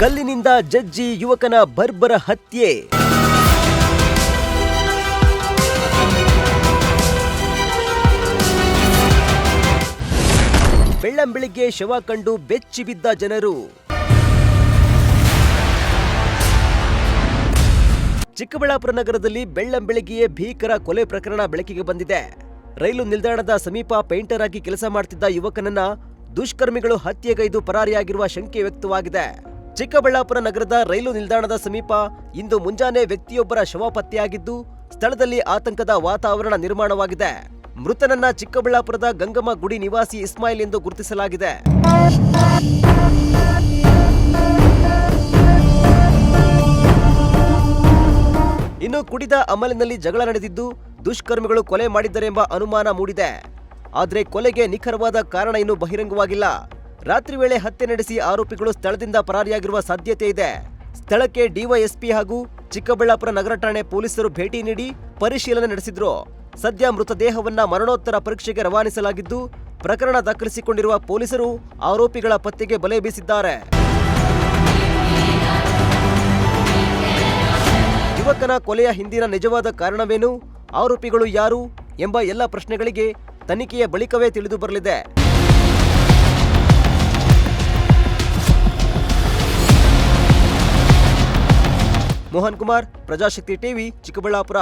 ಕಲ್ಲಿನಿಂದ ಜಜ್ಜಿ ಯುವಕನ ಬರ್ಬರ ಹತ್ಯೆ. ಬೆಳ್ಳಂಬೆಳಿಗ್ಗೆ ಶವ ಕಂಡು ಬೆಚ್ಚಿ ಬಿದ್ದ ಜನರು. ಚಿಕ್ಕಬಳ್ಳಾಪುರ ನಗರದಲ್ಲಿ ಬೆಳ್ಳಂಬೆಳಿಗ್ಗೆಯೇ ಭೀಕರ ಕೊಲೆ ಪ್ರಕರಣ ಬೆಳಕಿಗೆ ಬಂದಿದೆ. ರೈಲು ನಿಲ್ದಾಣದ ಸಮೀಪ ಪೇಂಟರ್ ಆಗಿ ಕೆಲಸ ಮಾಡ್ತಿದ್ದ ಯುವಕನನ್ನ ದುಷ್ಕರ್ಮಿಗಳು ಹತ್ಯೆಗೈದು ಪರಾರಿಯಾಗಿರುವ ಶಂಕೆ ವ್ಯಕ್ತವಾಗಿದೆ. ಚಿಕ್ಕಬಳ್ಳಾಪುರ ನಗರದ ರೈಲು ನಿಲ್ದಾಣದ ಸಮೀಪ ಇಂದು ಮುಂಜಾನೆ ವ್ಯಕ್ತಿಯೊಬ್ಬರ ಶವ ಪತ್ತೆಯಾಗಿದ್ದು, ಸ್ಥಳದಲ್ಲಿ ಆತಂಕದ ವಾತಾವರಣ ನಿರ್ಮಾಣವಾಗಿದೆ. ಮೃತನನ್ನ ಚಿಕ್ಕಬಳ್ಳಾಪುರದ ಗಂಗಮ್ಮ ಗುಡಿ ನಿವಾಸಿ ಇಸ್ಮಾಯಿಲ್ ಎಂದು ಗುರುತಿಸಲಾಗಿದೆ. ಇನ್ನು ಕುಡಿದ ಅಮಲಿನಲ್ಲಿ ಜಗಳ ನಡೆದಿದ್ದು ದುಷ್ಕರ್ಮಿಗಳು ಕೊಲೆ ಮಾಡಿದ್ದರೆಂಬ ಅನುಮಾನ ಮೂಡಿದೆ. ಆದರೆ ಕೊಲೆಗೆ ನಿಖರವಾದ ಕಾರಣ ಇನ್ನೂ ಬಹಿರಂಗವಾಗಿಲ್ಲ. ರಾತ್ರಿ ವೇಳೆ ಹತ್ಯೆ ನಡೆಸಿ ಆರೋಪಿಗಳು ಸ್ಥಳದಿಂದ ಪರಾರಿಯಾಗಿರುವ ಸಾಧ್ಯತೆ ಇದೆ. ಸ್ಥಳಕ್ಕೆ ಡಿವೈಎಸ್ಪಿ ಹಾಗೂ ಚಿಕ್ಕಬಳ್ಳಾಪುರ ನಗರ ಠಾಣೆ ಪೊಲೀಸರು ಭೇಟಿ ನೀಡಿ ಪರಿಶೀಲನೆ ನಡೆಸಿದ್ರು. ಸದ್ಯ ಮೃತದೇಹವನ್ನ ಮರಣೋತ್ತರ ಪರೀಕ್ಷೆಗೆ ರವಾನಿಸಲಾಗಿದ್ದು, ಪ್ರಕರಣ ದಾಖಲಿಸಿಕೊಂಡಿರುವ ಪೊಲೀಸರು ಆರೋಪಿಗಳ ಪತ್ತೆಗೆ ಬಲೆ ಬೀಸಿದ್ದಾರೆ. ಯುವಕನ ಕೊಲೆಯ ಹಿಂದಿನ ನಿಜವಾದ ಕಾರಣವೇನು, ಆರೋಪಿಗಳು ಯಾರು ಎಂಬ ಎಲ್ಲ ಪ್ರಶ್ನೆಗಳಿಗೆ ತನಿಖೆಯ ಬಳಿಕವೇ ತಿಳಿದು ಬರಲಿದೆ. ಮೋಹನ್ ಕುಮಾರ್, ಪ್ರಜಾಶಕ್ತಿ ಟಿವಿ, ಚಿಕ್ಕಬಳ್ಳಾಪುರ.